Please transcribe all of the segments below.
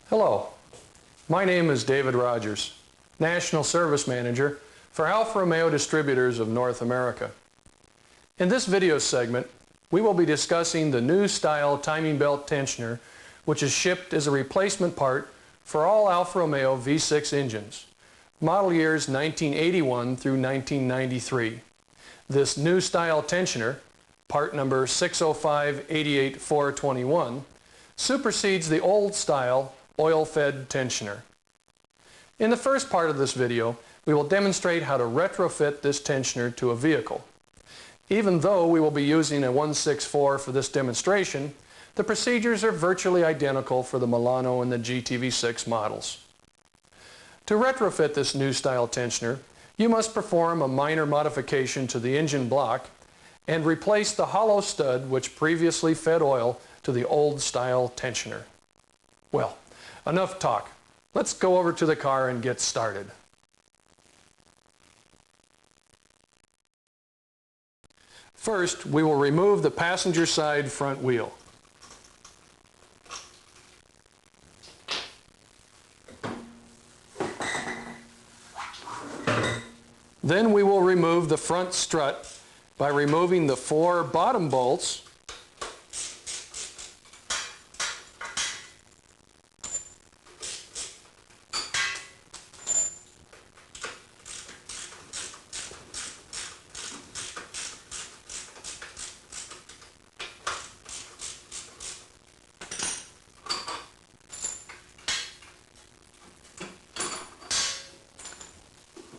Hello, my name is David Rogers, National Service Manager for Alfa Romeo Distributors of North America. In this video segment, we will be discussing the new style timing belt tensioner, which is shipped as a replacement part for all Alfa Romeo V6 engines, model years 1981 through 1993. This new style tensioner, part number 605-88421, supersedes the old style oil-fed tensioner. In the first part of this video, we will demonstrate how to retrofit this tensioner to a vehicle. Even though we will be using a 164 for this demonstration, the procedures are virtually identical for the Milano and the GTV6 models. To retrofit this new style tensioner, you must perform a minor modification to the engine block and replace the hollow stud which previously fed oil to the old style tensioner. Well, enough talk. Let's go over to the car and get started. First, we will remove the passenger side front wheel. Then we will remove the front strut by removing the 4 bottom bolts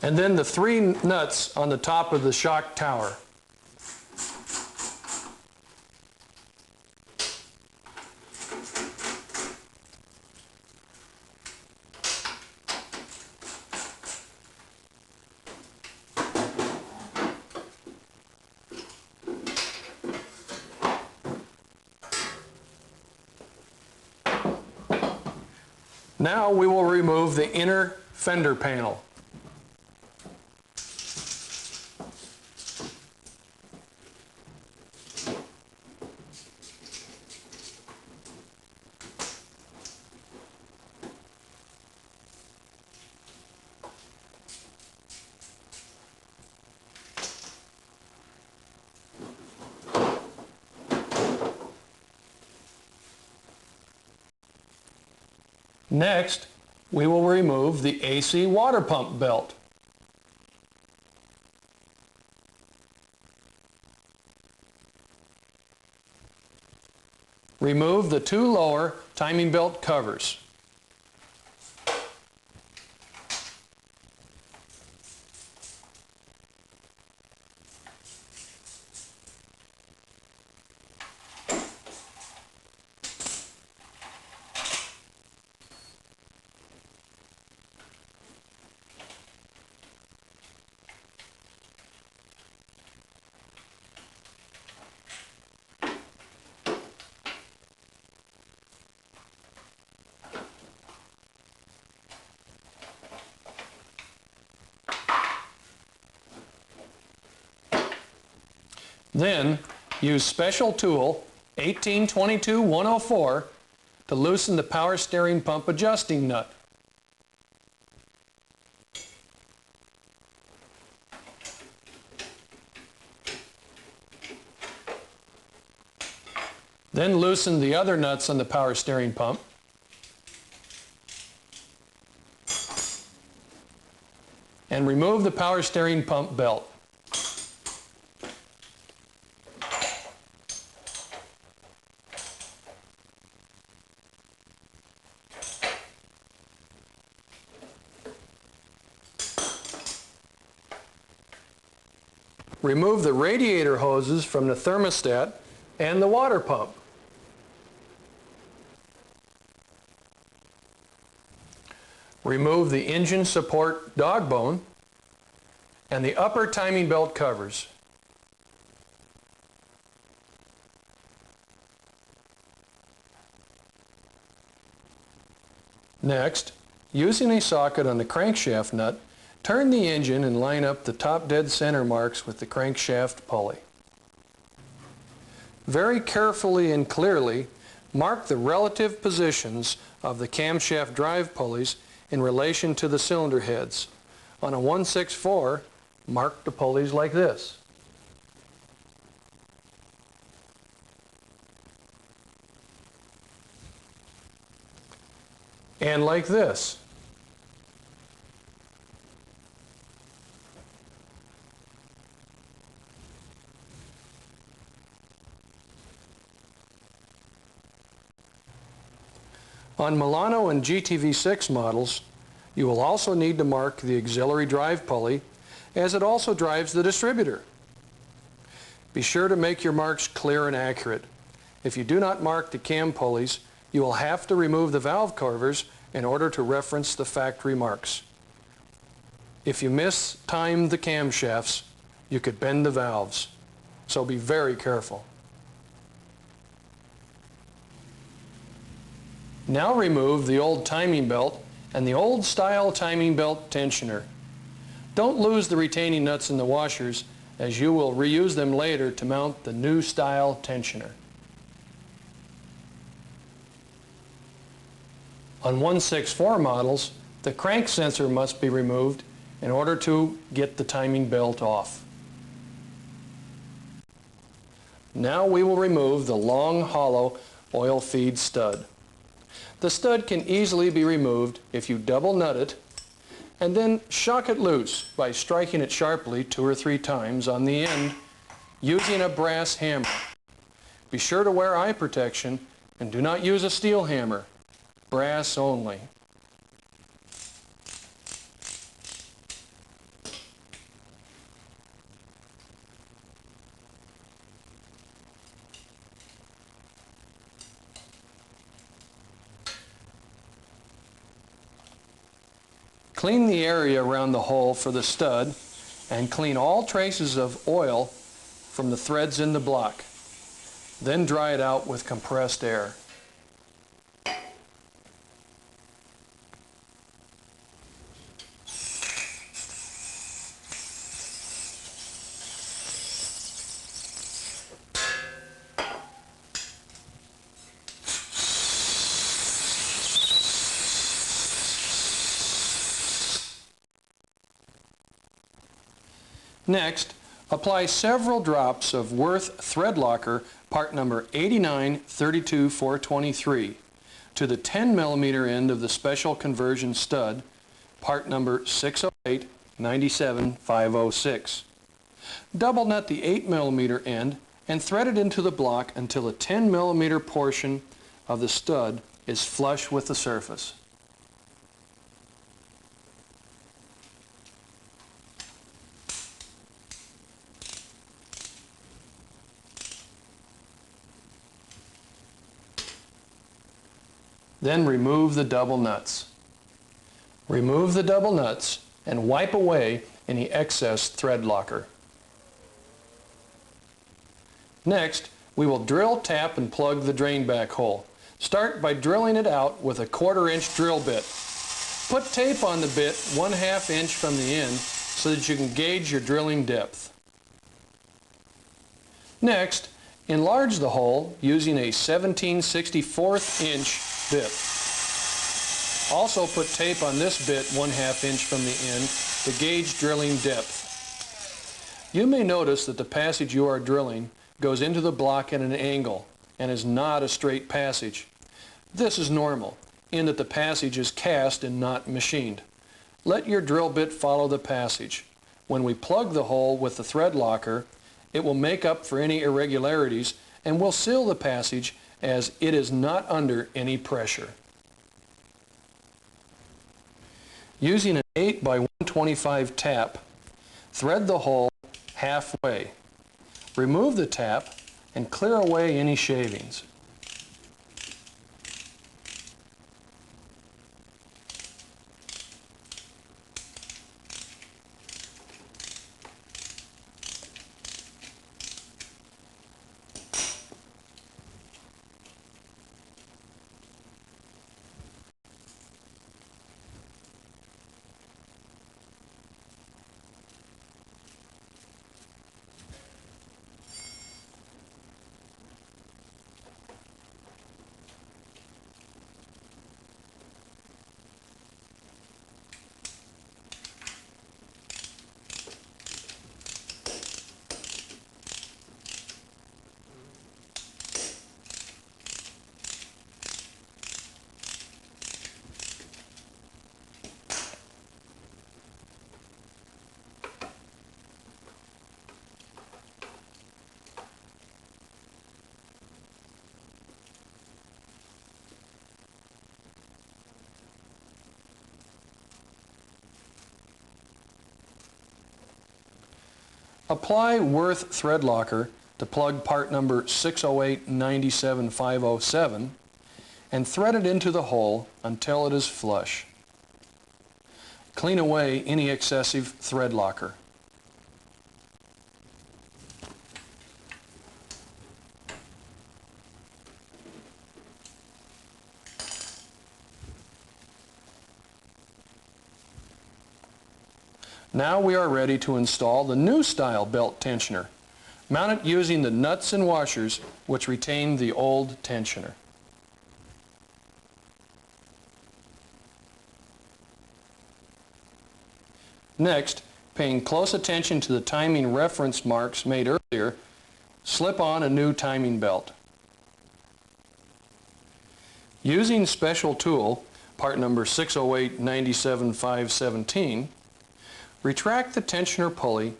and then the 3 nuts on the top of the shock tower. Now we will remove the inner fender panel. Next, we will remove the AC water pump belt. Remove the 2 lower timing belt covers. Then, use special tool 1822-104 to loosen the power steering pump adjusting nut. Then loosen the other nuts on the power steering pump. And remove the power steering pump belt. Remove the radiator hoses from the thermostat and the water pump. Remove the engine support dog bone and the upper timing belt covers. Next, using a socket on the crankshaft nut, turn the engine and line up the top dead center marks with the crankshaft pulley. Very carefully and clearly Mark the relative positions of the camshaft drive pulleys in relation to the cylinder heads. On a 1/6/4, mark the pulleys like this. And like this. On Milano and GTV6 models, you will also need to mark the auxiliary drive pulley, as it also drives the distributor. Be sure to make your marks clear and accurate. If you do not mark the cam pulleys, you will have to remove the valve covers in order to reference the factory marks. If you mistime the camshafts, you could bend the valves, so be very careful. Now remove the old timing belt and the old style timing belt tensioner. Don't lose the retaining nuts in the washers, as you will reuse them later to mount the new style tensioner. On 1/6/4 models, the crank sensor must be removed in order to get the timing belt off. Now we will remove the long hollow oil feed stud. The stud can easily be removed if you double nut it and then shock it loose by striking it sharply 2 or 3 times on the end using a brass hammer. Be sure to wear eye protection and do not use a steel hammer. Brass only. Clean the area around the hole for the stud and clean all traces of oil from the threads in the block. Then dry it out with compressed air. Next, apply several drops of Worth thread locker part number 8932423 to the 10mm end of the special conversion stud, part number 608-97506. Double nut the 8mm end and thread it into the block until the 10mm portion of the stud is flush with the surface. Then remove the double nuts. Remove the double nuts and wipe away any excess thread locker. Next, we will drill, tap, and plug the drain back hole. Start by drilling it out with a 1/4-inch drill bit. Put tape on the bit 1/2 inch from the end so that you can gauge your drilling depth. Next, enlarge the hole using a 17/64 inch bit. Also put tape on this bit 1/2 inch from the end to gauge drilling depth. You may notice that the passage you are drilling goes into the block at an angle and is not a straight passage. This is normal in that the passage is cast and not machined. Let your drill bit follow the passage. When we plug the hole with the thread locker, it will make up for any irregularities and will seal the passage as it is not under any pressure. Using an 8x125 tap, thread the hole halfway. Remove the tap and clear away any shavings. Apply Worth thread locker to plug part number 608-97507 and thread it into the hole until it is flush. Clean away any excessive thread locker. Now we are ready to install the new style belt tensioner. Mount it using the nuts and washers which retain the old tensioner. Next, paying close attention to the timing reference marks made earlier, slip on a new timing belt. Using special tool, part number 608-97517, retract the tensioner pulley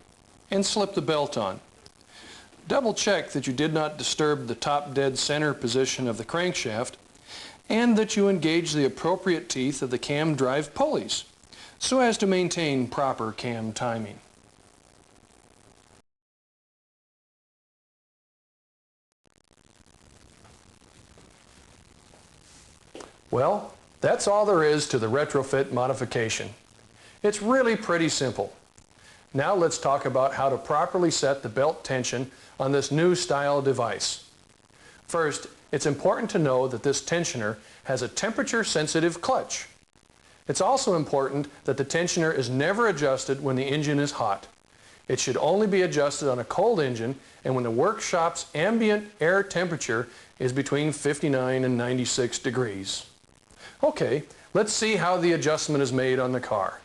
and slip the belt on. Double check that you did not disturb the top dead center position of the crankshaft and that you engage the appropriate teeth of the cam drive pulleys so as to maintain proper cam timing. Well, that's all there is to the retrofit modification. It's really pretty simple. Now let's talk about how to properly set the belt tension on this new style device. First, it's important to know that this tensioner has a temperature-sensitive clutch. It's also important that the tensioner is never adjusted when the engine is hot. It should only be adjusted on a cold engine and when the workshop's ambient air temperature is between 59 and 96 degrees. Okay, let's see how the adjustment is made on the car.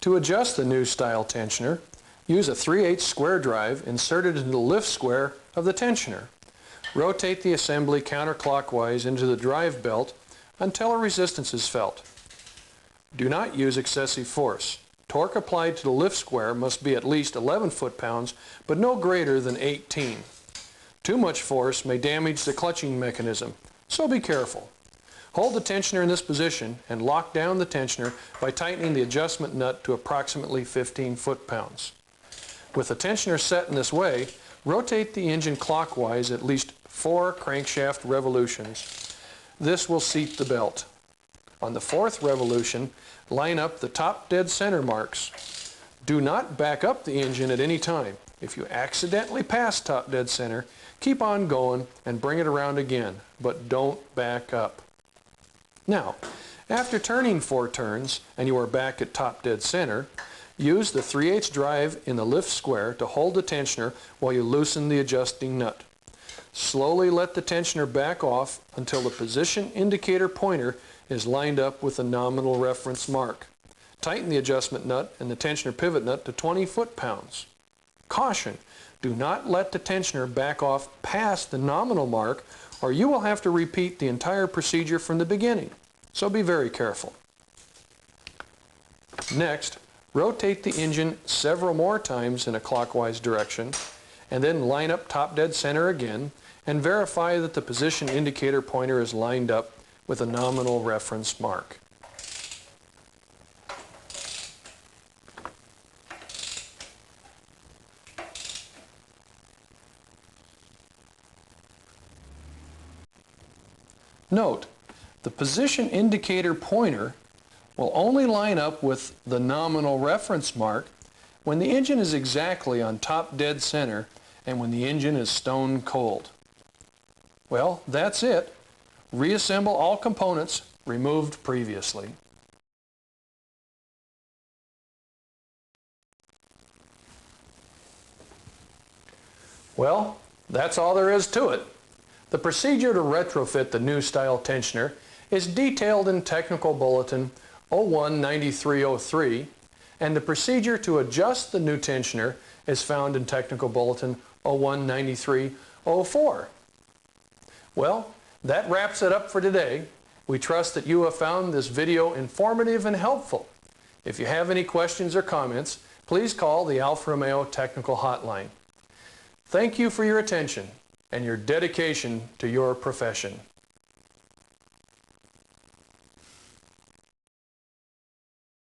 To adjust the new style tensioner, use a 3/8 square drive inserted into the lift square of the tensioner. Rotate the assembly counterclockwise into the drive belt until a resistance is felt. Do not use excessive force. Torque applied to the lift square must be at least 11 foot-pounds, but no greater than 18. Too much force may damage the clutching mechanism, so be careful. Hold the tensioner in this position and lock down the tensioner by tightening the adjustment nut to approximately 15 foot-pounds. With the tensioner set in this way, rotate the engine clockwise at least 4 crankshaft revolutions. This will seat the belt. On the 4th revolution, line up the top dead center marks. Do not back up the engine at any time. If you accidentally pass top dead center, keep on going and bring it around again, but don't back up. Now, after turning 4 turns and you are back at top dead center, use the 3/8 drive in the lift square to hold the tensioner while you loosen the adjusting nut. Slowly let the tensioner back off until the position indicator pointer is lined up with the nominal reference mark. Tighten the adjustment nut and the tensioner pivot nut to 20 foot-pounds. Caution! Do not let the tensioner back off past the nominal mark or you will have to repeat the entire procedure from the beginning. So be very careful. Next, rotate the engine several more times in a clockwise direction and then line up top dead center again and verify that the position indicator pointer is lined up with a nominal reference mark. Note, the position indicator pointer will only line up with the nominal reference mark when the engine is exactly on top dead center and when the engine is stone cold. Well, that's it. Reassemble all components removed previously. Well, that's all there is to it. The procedure to retrofit the new style tensioner is detailed in Technical Bulletin 01-9303, and the procedure to adjust the new tensioner is found in Technical Bulletin 01-9304. Well, that wraps it up for today. We trust that you have found this video informative and helpful. If you have any questions or comments, please call the Alfa Romeo Technical Hotline. Thank you for your attention. and your dedication to your profession.